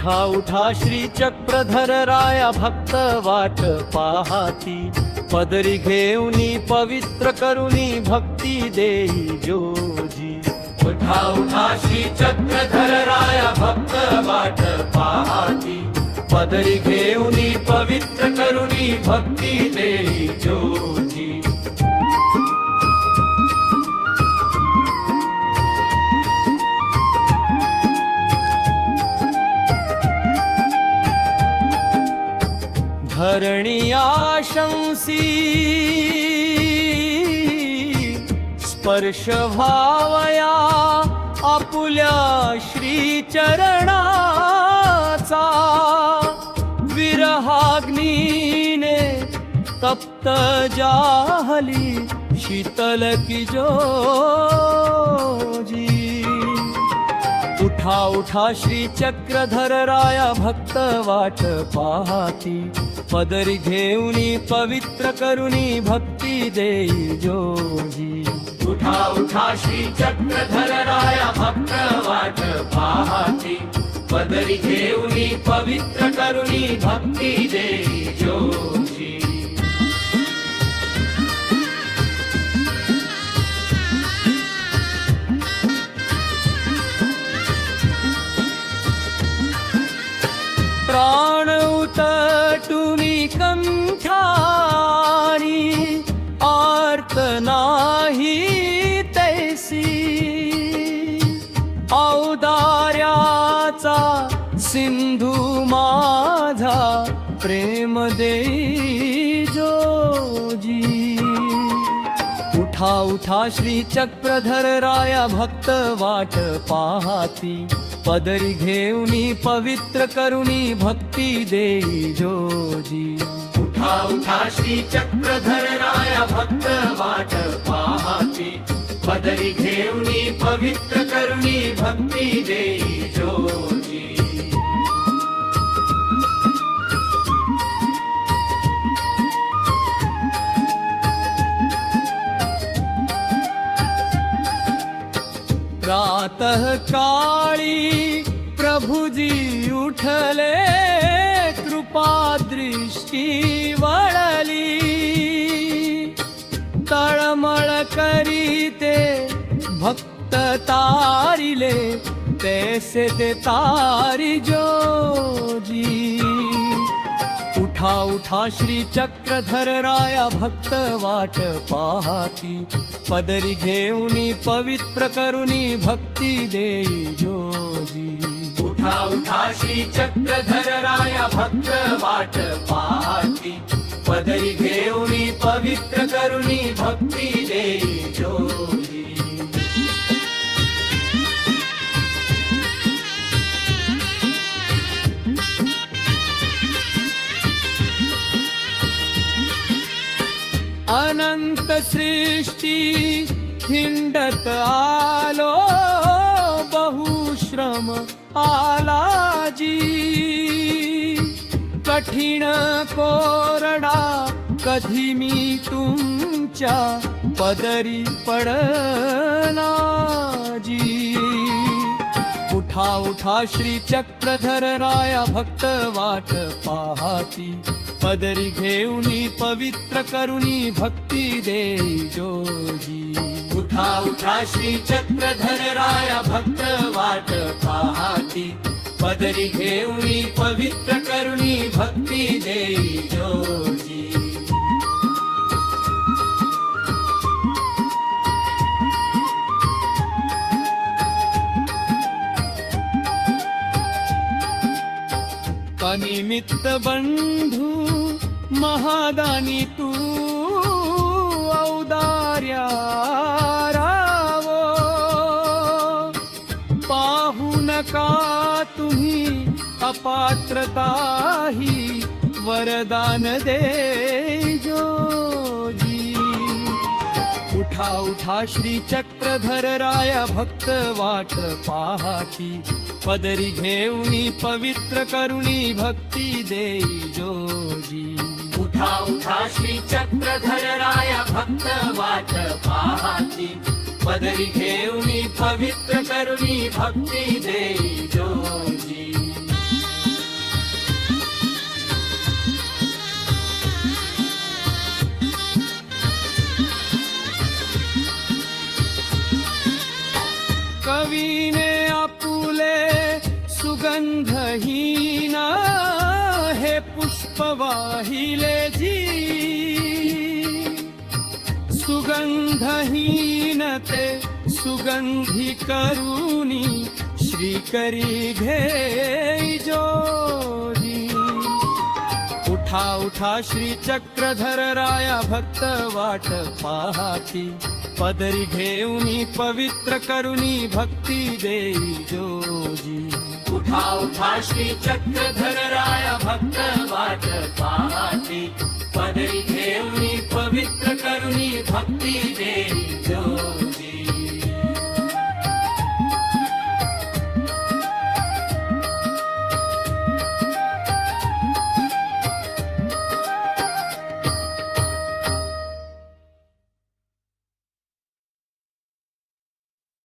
उठा उठा श्री चक्रधर राया भक्त वाट पाहाती, पदरी घेऊनी पवित्र करुनी भक्ती देई जोजी। उठा उठा श्री चक्रधर राया भक्त वाट पाहाती, पदरी घेऊनी पवित्र करुनी भक्ती देई जोजी। धरणी आशंसी स्पर्श व्हावया आपुल्या श्री चरणाचा, विरहाग्नीने तप्त जाहली शीतल की जोजी। उठा उठा श्री चक्रधर राया भक्त वाट पाहाती, पदरी घेऊनी पवित्र करुनी भक्ती देई जोजी। उठा उठा श्री चक्रधर राया भक्त वाट पाहाती, पदरी घेऊनी पवित्र करुनी भक्ती देई जोजी। प्राण उतटुनी कंठानी, आर्त नाही तैसी, औदार्याचा सिंधू माझा प्रेम देई जोजी। उठा उठा श्री चक्रधर राया भक्त वाट पाहाती, पदरी घेऊनी पवित्र करुनी भक्ती देई जोजी। उठा उठा श्री चक्रधर राया भक्त वाट पाहाती, पदरी घेऊनी पवित्र करुनी भक्ती देई जोजी। प्रातः काळी प्रभुजी उठले, कृपा दृष्टी वळली, तळमळ करीते भक्त तारिले, तैसे ते तारी जोजी। उठा उठा श्री चक्रधर राया भक्त वाट पाहाती, पदरी घेऊनी पवित्र करुनी भक्ती देई जोजी। उठा उठा श्री चक्रधर राया भक्त वाट पाहाती, पदरी घेऊनी पवित्र करुनी भक्ती देई जोजी। अनंत सृष्टी हिंडत आलो, बहुश्रम आलाजी, कठीण कोरडा कधी मी तुमच्या पदरी पडला जी। उठा उठा श्री चक्रधर राया भक्त वाट पाहाती, पदरी घेऊनी पवित्र करुनी भक्ती देई जोजी। उठा उठा श्री चक्रधर राया भक्त वाट पाहाती, पदरी घेऊनी पवित्र करुनी भक्ती देई जोजी। अनिमित्त बंधू महादानी तू, औदार्या रावो, पाहू नका तुम्ही अपात्रताही, वरदान दे जोजी। उठा उठा श्री चक्रधर राया भक्त वाट पाहाती, पदरी घेऊनी पवित्र करुणी भक्ती देई जोजी। उठा उठा श्री चक्रधर राया भक्त वाट पाहाती, पदरी घेऊनी पवित्र करुणी भक्ती देई जोजी। कल्प वाहिले जी सुगंधहीन ते सुगंधी करुणी श्रीकरी घे जोजी उठा उठा श्री चक्रधर राया भक्त वाट पाहाती पदरी घेऊनी पवित्र करुणी भक्ती देई जोजी उठा उठा श्री चक्रधर राया भक्त वाट पाहाती पदरी